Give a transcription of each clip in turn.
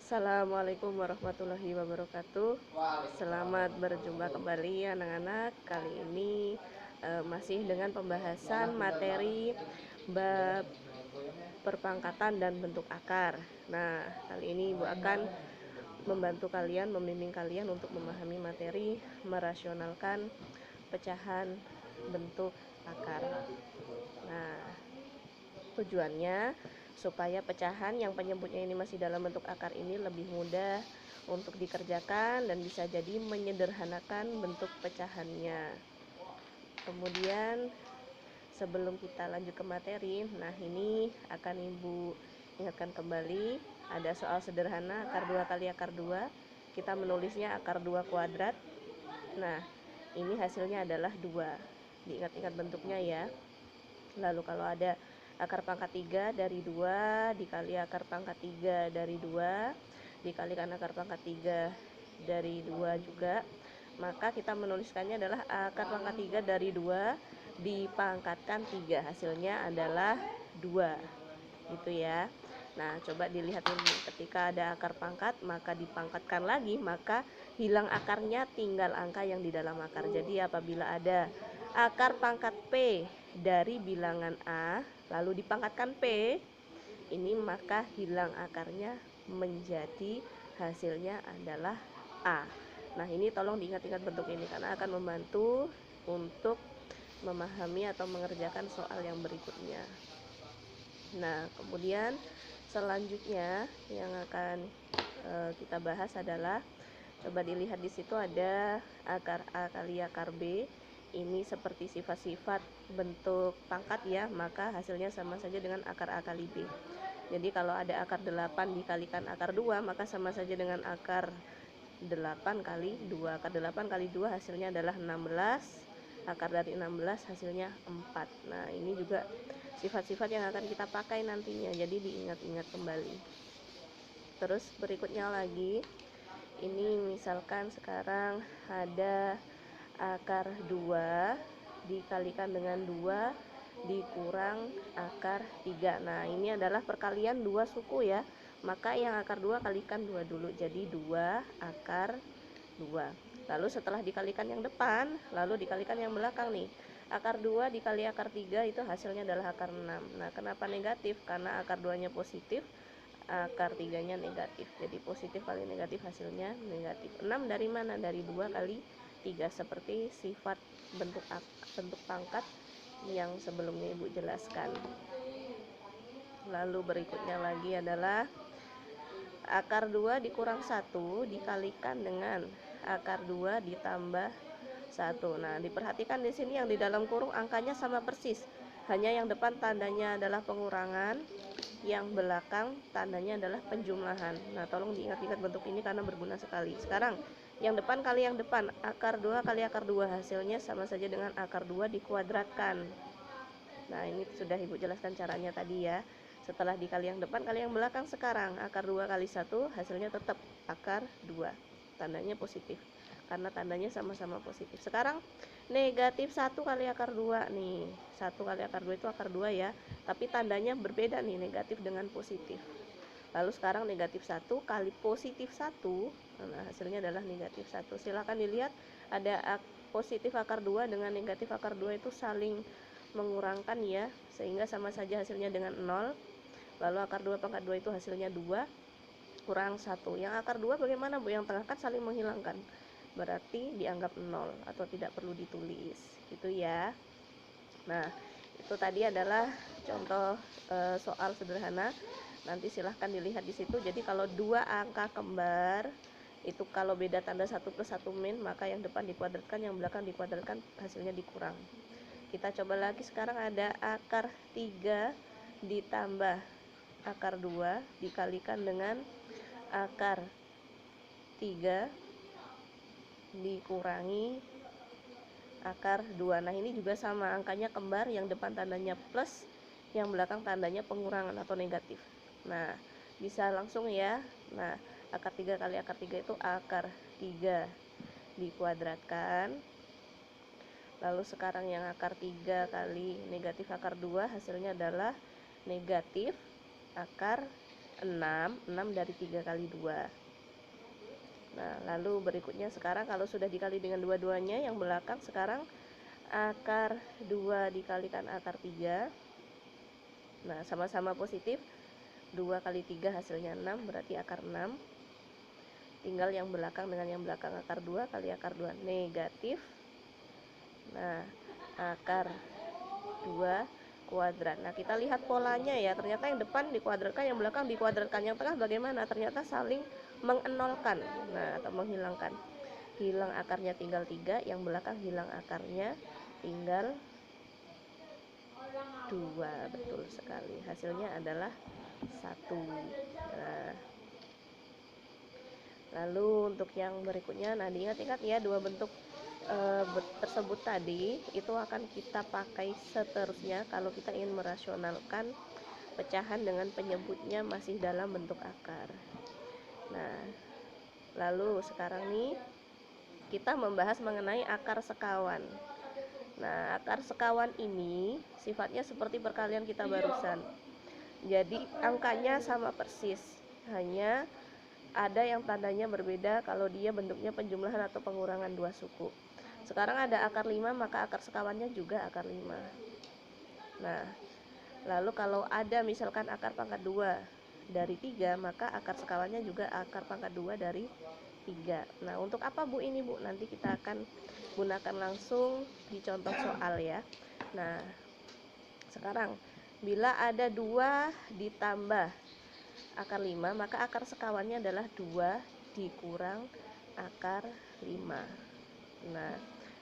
Assalamualaikum warahmatullahi wabarakatuh. Selamat berjumpa kembali anak-anak. Kali ini masih dengan pembahasan materi bab perpangkatan dan bentuk akar. Nah, kali ini Ibu akan membantu kalian, membimbing kalian untuk memahami materi merasionalkan pecahan bentuk akar. Nah, tujuannya supaya pecahan yang penyebutnya ini masih dalam bentuk akar ini lebih mudah untuk dikerjakan dan bisa jadi menyederhanakan bentuk pecahannya. Kemudian sebelum kita lanjut ke materi, nah ini akan Ibu ingatkan kembali, ada soal sederhana akar 2 kali akar 2. Kita menulisnya akar 2 kuadrat. Nah, ini hasilnya adalah 2. Diingat-ingat bentuknya ya. Lalu kalau ada akar pangkat 3 dari 2 dikali akar pangkat 3 dari 2 dikalikan akar pangkat 3 dari 2 juga, maka kita menuliskannya adalah akar pangkat 3 dari 2 dipangkatkan 3, hasilnya adalah 2 gitu ya. Nah, coba dilihat ini, ketika ada akar pangkat maka dipangkatkan lagi, maka hilang akarnya, tinggal angka yang di dalam akar. Jadi apabila ada akar pangkat P dari bilangan A lalu dipangkatkan P ini, maka hilang akarnya menjadi hasilnya adalah A. Nah, ini tolong diingat-ingat bentuk ini karena akan membantu untuk memahami atau mengerjakan soal yang berikutnya. Nah, kemudian selanjutnya yang akan kita bahas adalah, coba dilihat di situ ada akar A kali akar B. Ini seperti sifat-sifat bentuk pangkat ya, maka hasilnya sama saja dengan akar A kali B. Jadi kalau ada akar 8 dikalikan akar 2, maka sama saja dengan akar 8 kali 2. Akar 8 kali 2 hasilnya adalah 16. Akar dari 16 hasilnya 4. Nah, ini juga sifat-sifat yang akan kita pakai nantinya, jadi diingat-ingat kembali. Terus berikutnya lagi, ini misalkan sekarang ada akar 2 dikalikan dengan 2 dikurang akar 3. Nah, ini adalah perkalian 2 suku ya, maka yang akar 2 kalikan 2 dulu, jadi 2 akar 2. Lalu setelah dikalikan yang depan, lalu dikalikan yang belakang nih. Akar 2 dikali akar 3 itu hasilnya adalah akar 6. Nah, kenapa negatif? Karena akar 2-nya positif, akar 3-nya negatif. Jadi positif kali negatif hasilnya negatif. 6 dari mana? Dari 2 kali 3, seperti sifat bentuk pangkat yang sebelumnya Ibu jelaskan. Lalu berikutnya lagi adalah akar 2 dikurang 1 dikalikan dengan akar 2 ditambah 1. Nah, diperhatikan di sini yang di dalam kurung angkanya sama persis. Hanya yang depan tandanya adalah pengurangan, yang belakang tandanya adalah penjumlahan. Nah, tolong diingat-ingat bentuk ini karena berguna sekali. Sekarang, yang depan kali yang depan, akar 2 kali akar 2 hasilnya sama saja dengan akar 2 dikuadratkan. Nah, ini sudah Ibu jelaskan caranya tadi ya. Setelah dikali yang depan kali yang belakang, sekarang akar 2 kali 1 hasilnya tetap akar 2. Tandanya positif karena tandanya sama-sama positif. Sekarang negatif 1 kali akar 2 nih. 1 kali akar 2 itu akar 2 ya, tapi tandanya berbeda nih, negatif dengan positif. Lalu sekarang negatif 1 kali positif 1, nah hasilnya adalah negatif 1. Silahkan dilihat, ada positif akar 2 dengan negatif akar 2 itu saling mengurangkan ya, sehingga sama saja hasilnya dengan 0. Lalu akar 2 pangkat 2 itu hasilnya 2 kurang 1. Yang akar 2 bagaimana Bu? Yang tengah kan saling menghilangkan, berarti dianggap 0 atau tidak perlu ditulis gitu ya. Nah, itu tadi adalah contoh soal sederhana. Nanti silahkan dilihat di situ. Jadi kalau dua angka kembar itu kalau beda tanda 1 plus 1 min, maka yang depan dikuadratkan, yang belakang dikuadratkan, hasilnya dikurang. Kita coba lagi, sekarang ada akar 3 ditambah akar 2 dikalikan dengan akar 3 dikurangi akar 2. Nah, ini juga sama, angkanya kembar, yang depan tandanya plus, yang belakang tandanya pengurangan atau negatif. Nah, bisa langsung ya. Nah, akar 3 kali akar 3 itu akar 3 dikuadratkan. Lalu sekarang yang akar 3 kali negatif akar 2 hasilnya adalah negatif akar 6 dari 3 kali 2. Nah, lalu berikutnya sekarang kalau sudah dikali dengan dua-duanya, yang belakang sekarang akar 2 dikalikan akar 3. Nah, sama-sama positif. 2 kali 3 hasilnya 6, berarti akar 6. Tinggal yang belakang dengan yang belakang, akar 2 kali akar 2 negatif. Nah, akar 2 kuadrat. Nah, kita lihat polanya ya. Ternyata yang depan dikuadratkan, yang belakang dikuadratkan. Yang tengah bagaimana? Ternyata saling mengenolkan. Nah, atau menghilangkan. Hilang akarnya tinggal 3, yang belakang hilang akarnya tinggal 2. Betul sekali. Hasilnya adalah 1. Nah, lalu untuk yang berikutnya, nah diingat-ingat ya, dua bentuk tersebut tadi itu akan kita pakai seterusnya kalau kita ingin merasionalkan pecahan dengan penyebutnya masih dalam bentuk akar. Nah, lalu sekarang nih kita membahas mengenai akar sekawan. Nah, akar sekawan ini sifatnya seperti perkalian kita barusan. Jadi angkanya sama persis, hanya ada yang tandanya berbeda kalau dia bentuknya penjumlahan atau pengurangan dua suku. Sekarang ada akar 5, maka akar sekawannya juga akar 5. Nah, lalu kalau ada misalkan akar pangkat 2 dari 3, maka akar sekawannya juga akar pangkat 2 dari 3. Nah, untuk apa Bu ini Bu? Nanti kita akan gunakan langsung di contoh soal ya. Nah, sekarang bila ada 2 ditambah akar 5, maka akar sekawannya adalah 2 dikurang akar 5. Nah,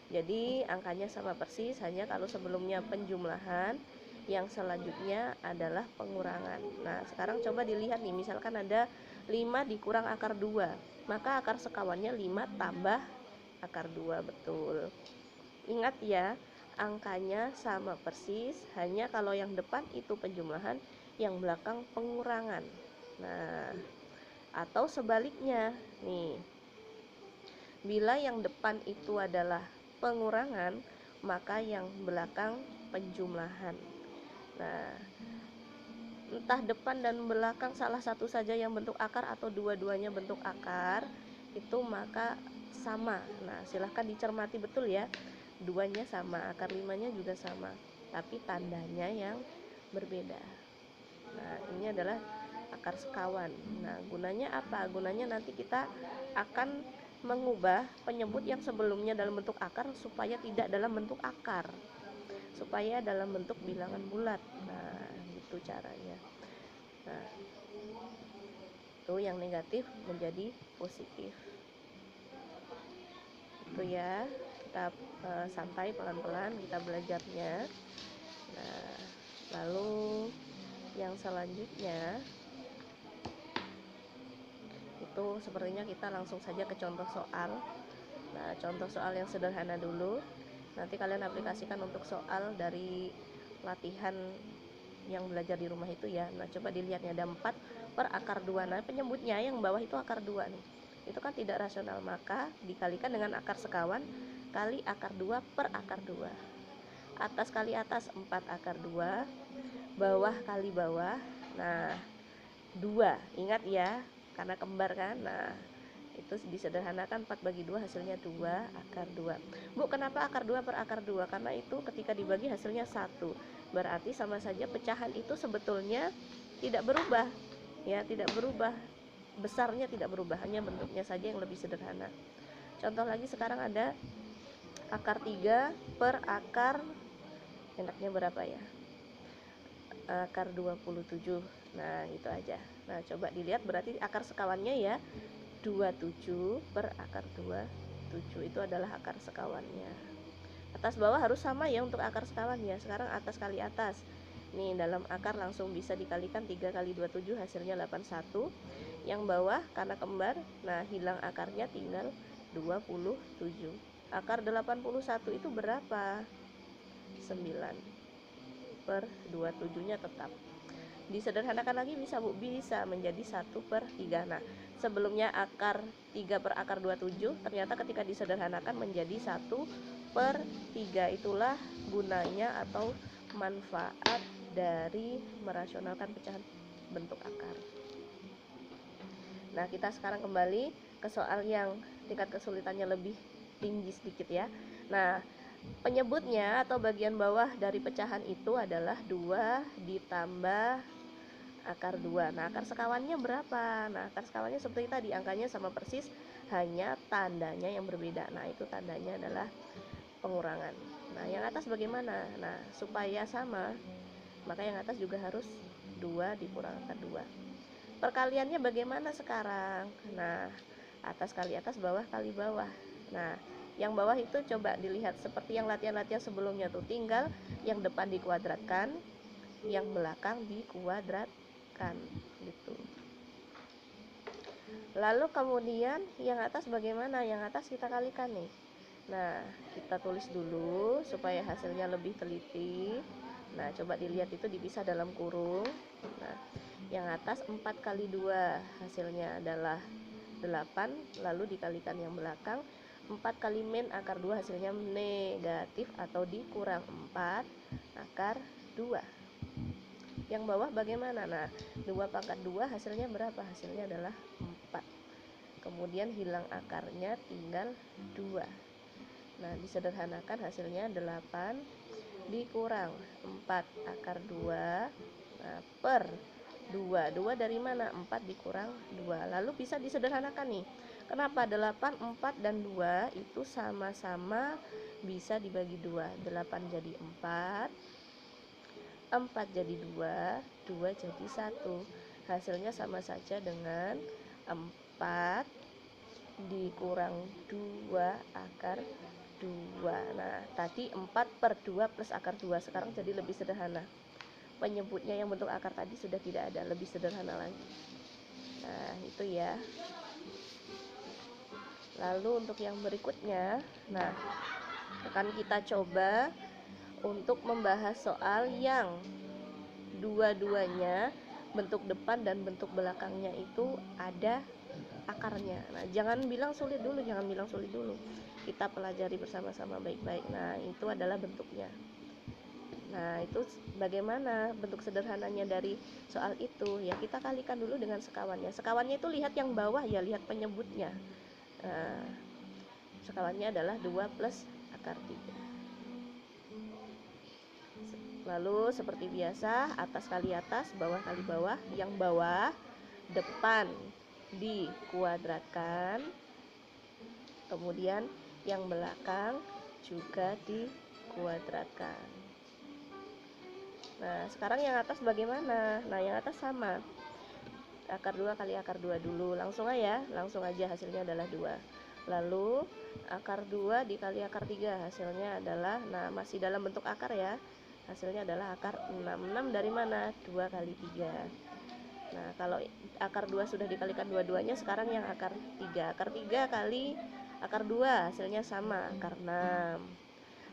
jadi angkanya sama persis, hanya kalau sebelumnya penjumlahan, yang selanjutnya adalah pengurangan. Nah, sekarang coba dilihat nih, misalkan ada 5 dikurang akar 2, maka akar sekawannya 5 tambah akar 2, betul. Ingat ya, angkanya sama persis, hanya kalau yang depan itu penjumlahan, yang belakang pengurangan. Nah, atau sebaliknya nih, bila yang depan itu adalah pengurangan, maka yang belakang penjumlahan. Nah, entah depan dan belakang salah satu saja yang bentuk akar atau dua-duanya bentuk akar, itu maka sama. Nah, silahkan dicermati betul ya, duanya sama, akar 5-nya juga sama, tapi tandanya yang berbeda. Nah, ini adalah akar sekawan. Nah, gunanya apa? Gunanya nanti kita akan mengubah penyebut yang sebelumnya dalam bentuk akar supaya tidak dalam bentuk akar, supaya dalam bentuk bilangan bulat. Nah, itu caranya. Nah, itu yang negatif menjadi positif. Itu ya, kita santai pelan-pelan kita belajarnya. Nah, lalu yang selanjutnya itu sepertinya kita langsung saja ke contoh soal. Nah, contoh soal yang sederhana dulu, nanti kalian aplikasikan untuk soal dari latihan yang belajar di rumah itu ya. Nah, coba dilihatnya, ada 4 per akar 2. Nah, penyebutnya yang bawah itu akar 2 nih, itu kan tidak rasional, maka dikalikan dengan akar sekawan kali akar 2 per akar 2. Atas kali atas 4 akar 2, bawah kali bawah. Nah, 2, ingat ya, karena kembar kan. Nah, itu disederhanakan, 4 bagi 2 hasilnya 2 akar 2. Bu, kenapa akar 2 per akar 2? Karena itu ketika dibagi hasilnya 1. Berarti sama saja pecahan itu sebetulnya tidak berubah. Ya, tidak berubah. Besarnya tidak berubah, hanya bentuknya saja yang lebih sederhana. Contoh lagi, sekarang ada akar 3 per akar, enaknya berapa ya? Akar 27. Nah, itu aja. Nah, coba dilihat, berarti akar sekawannya ya 27 per akar 27, itu adalah akar sekawannya. Atas bawah harus sama ya untuk akar sekawannya. Sekarang atas kali atas. Nih, dalam akar langsung bisa dikalikan, 3 kali 27 hasilnya 81. Yang bawah karena kembar, nah hilang akarnya tinggal 27. Akar 81 itu berapa? 9 per 27-nya tetap. Disederhanakan lagi bisa Bu, bisa menjadi 1 per 3. Nah, sebelumnya akar 3 per akar 27, ternyata ketika disederhanakan menjadi 1 per 3. Itulah gunanya atau manfaat dari merasionalkan pecahan bentuk akar. Nah, kita sekarang kembali ke soal yang tingkat kesulitannya lebih tinggi sedikit ya. Nah, penyebutnya atau bagian bawah dari pecahan itu adalah 2 ditambah akar 2. Nah, akar sekawannya berapa? Nah, akar sekawannya seperti tadi, angkanya sama persis, hanya tandanya yang berbeda. Nah, itu tandanya adalah pengurangan. Nah, yang atas bagaimana? Nah, supaya sama, maka yang atas juga harus 2 dikurang akar 2. Perkaliannya bagaimana sekarang? Nah, atas kali atas, bawah kali bawah. Nah, yang bawah itu coba dilihat seperti yang latihan-latihan sebelumnya tuh, tinggal yang depan dikuadratkan, yang belakang dikuadratkan gitu. Lalu kemudian yang atas bagaimana? Yang atas kita kalikan nih. Nah, kita tulis dulu supaya hasilnya lebih teliti. Nah, coba dilihat itu dipisah dalam kurung. Nah, yang atas 4 kali 2 hasilnya adalah 8, lalu dikalikan yang belakang 4 kali min akar 2 hasilnya negatif atau dikurang 4 akar 2. Yang bawah bagaimana? Nah, 2 pangkat 2 hasilnya berapa? Hasilnya adalah 4. Kemudian hilang akarnya, tinggal 2. Nah, disederhanakan hasilnya 8 dikurang 4 akar 2, nah, per 2. 2 dari mana? 4 dikurang 2. Lalu bisa disederhanakan nih. Kenapa? 8, 4, dan 2 itu sama-sama bisa dibagi 2. 8 jadi 4, 4 jadi 2, 2 jadi 1. Hasilnya sama saja dengan 4 dikurang 2 akar 2. Nah, tadi 4 per 2 plus akar 2. Sekarang jadi lebih sederhana. Penyebutnya yang bentuk akar tadi sudah tidak ada, lebih sederhana lagi. Nah, itu ya. Lalu untuk yang berikutnya, nah, akan kita coba untuk membahas soal yang dua-duanya bentuk depan dan bentuk belakangnya itu ada akarnya. Nah, jangan bilang sulit dulu. Kita pelajari bersama-sama baik-baik. Nah, itu adalah bentuknya. Nah, itu bagaimana bentuk sederhananya dari soal itu? Ya, kita kalikan dulu dengan sekawannya. Sekawannya itu lihat yang bawah ya, lihat penyebutnya. Nah, sekawannya adalah 2 plus akar 3. Lalu seperti biasa, atas kali atas, bawah kali bawah. Yang bawah depan dikuadratkan, kemudian yang belakang juga dikuadratkan. Nah, sekarang yang atas bagaimana? Nah, yang atas sama, akar 2 kali akar 2 dulu, langsung aja hasilnya adalah 2. Lalu akar 2 dikali akar 3 hasilnya adalah, nah, masih dalam bentuk akar ya, hasilnya adalah akar 6. 6 dari mana? 2 kali 3. Nah, kalau akar 2 sudah dikalikan dua-duanya, sekarang yang akar 3. Akar 3 kali akar 2 hasilnya sama, akar 6.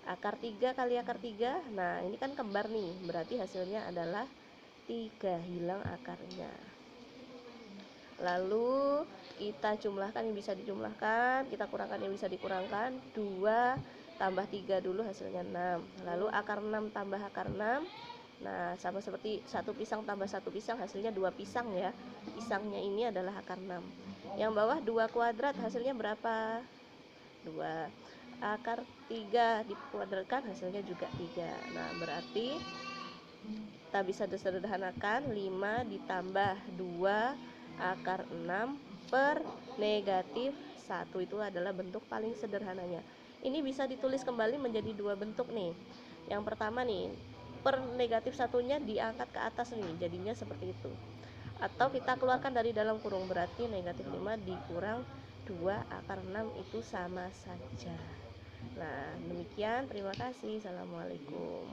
Akar 3 kali akar 3, nah ini kan kembar nih, berarti hasilnya adalah 3, hilang akarnya. Lalu kita jumlahkan yang bisa dijumlahkan, kita kurangkan yang bisa dikurangkan. 2 tambah 3 dulu hasilnya 6. Lalu akar 6 tambah akar 6, nah sama seperti satu pisang tambah satu pisang, hasilnya 2 pisang ya. Pisangnya ini adalah akar 6. Yang bawah 2 kuadrat hasilnya berapa? 2. Akar 3 dikuadratkan hasilnya juga 3. Nah, berarti kita bisa disederhanakan 5 ditambah 2 akar 6 per negatif 1. Itu adalah bentuk paling sederhananya. Ini bisa ditulis kembali menjadi 2 bentuk nih. Yang pertama nih, per negatif 1-nya diangkat ke atas nih, jadinya seperti itu. Atau kita keluarkan dari dalam kurung, berarti negatif 5 dikurang 2 akar 6 itu sama saja. Nah, demikian, terima kasih. Assalamualaikum.